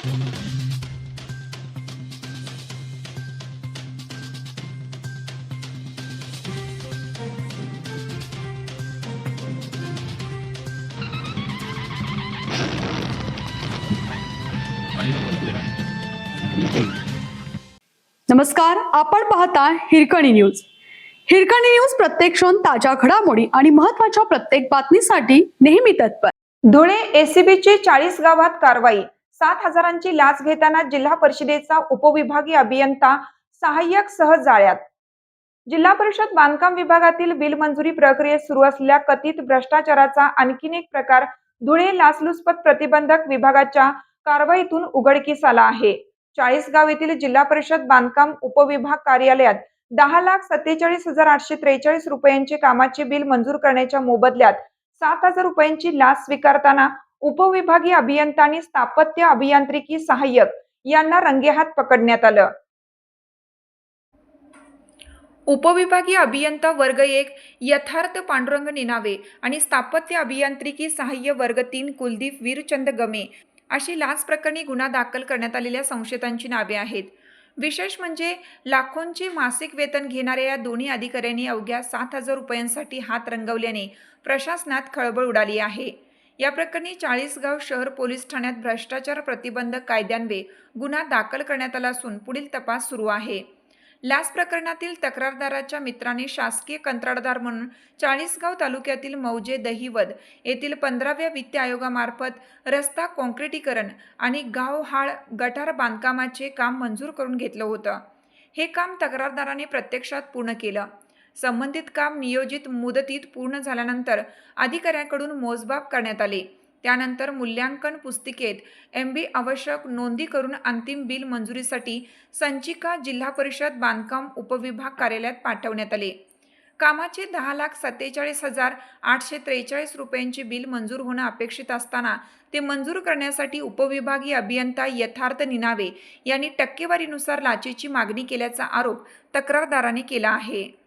नमस्कार, आपण पाहता हिरकणी न्यूज. हिरकणी न्यूज प्रत्येक क्षण ताज्या घडामोडी आणि महत्त्वाच्या प्रत्येक बातमीसाठी नेहमी तत्पर. धुळे एसीबीची 40 गावात कारवाई. 7,000ची लाच घेताना जिल्हा परिषदेचा उपविभागीय अभियंता सहाय्यक सह जाळ्यात. जिल्हा परिषद बांधकाम विभागातील बिल मंजुरी प्रक्रियेत सुरू असलेल्या कथित भ्रष्टाचाराचा आणखीन एक प्रकार धुळे लाचलुचपत प्रतिबंधक विभागाच्या कारवाईतून उघडकीस आला आहे. 40गाव येथील जिल्हा परिषद बांधकाम उपविभाग कार्यालयात 10,47,843 रुपयांचे कामाचे बिल मंजूर करण्याच्या मोबदल्यात 7,000 रुपयांची लाच स्वीकारताना उपविभागीय अभियंता आणि स्थापत्य अभियांत्रिकी सहाय्यक यांना रंगेहात पकडण्यात आलं. उपविभागीय अभियंता वर्ग 1 यथार्थ पांडुरंग निनावे आणि स्थापत्य अभियांत्रिकी सहाय्य वर्ग 3 कुलदीप वीरचंद गमे अशी लाच प्रकरणी गुन्हा दाखल करण्यात आलेल्या संशयितांची नावे आहेत. विशेष म्हणजे लाखोंचे मासिक वेतन घेणाऱ्या या दोन्ही अधिकाऱ्यांनी अवघ्या 7,000 रुपयांसाठी हात रंगवल्याने प्रशासनात खळबळ उडाली आहे. या प्रकरणी 40गाव शहर पोलीस ठाण्यात भ्रष्टाचार प्रतिबंधक कायद्यान्वये गुन्हा दाखल करण्यात आला असून पुढील तपास सुरू आहे. लाच प्रकरणातील तक्रारदाराच्या मित्राने शासकीय कंत्राटदार म्हणून 40गाव तालुक्यातील मौजे दहिवद येथील 15व्या वित्त आयोगामार्फत रस्ता काँक्रिटीकरण आणि गावहाळ गटार बांधकामाचे काम मंजूर करून घेतलं होतं. हे काम तक्रारदाराने प्रत्यक्षात पूर्ण केलं. संबंधित काम नियोजित मुदतीत पूर्ण झाल्यानंतर अधिकाऱ्यांकडून मोजमाप करण्यात आले. त्यानंतर मूल्यांकन पुस्तिकेत MB आवश्यक नोंदी करून अंतिम बिल मंजुरीसाठी संचिका जिल्हा परिषद बांधकाम उपविभाग कार्यालयात पाठवण्यात आले. कामाचे 10,47,843 रुपयांचे बिल मंजूर होणं अपेक्षित असताना ते मंजूर करण्यासाठी उपविभागीय अभियंता यथार्थ निनावे यांनी टक्केवारीनुसार लाचेची मागणी केल्याचा आरोप तक्रारदाराने केला आहे.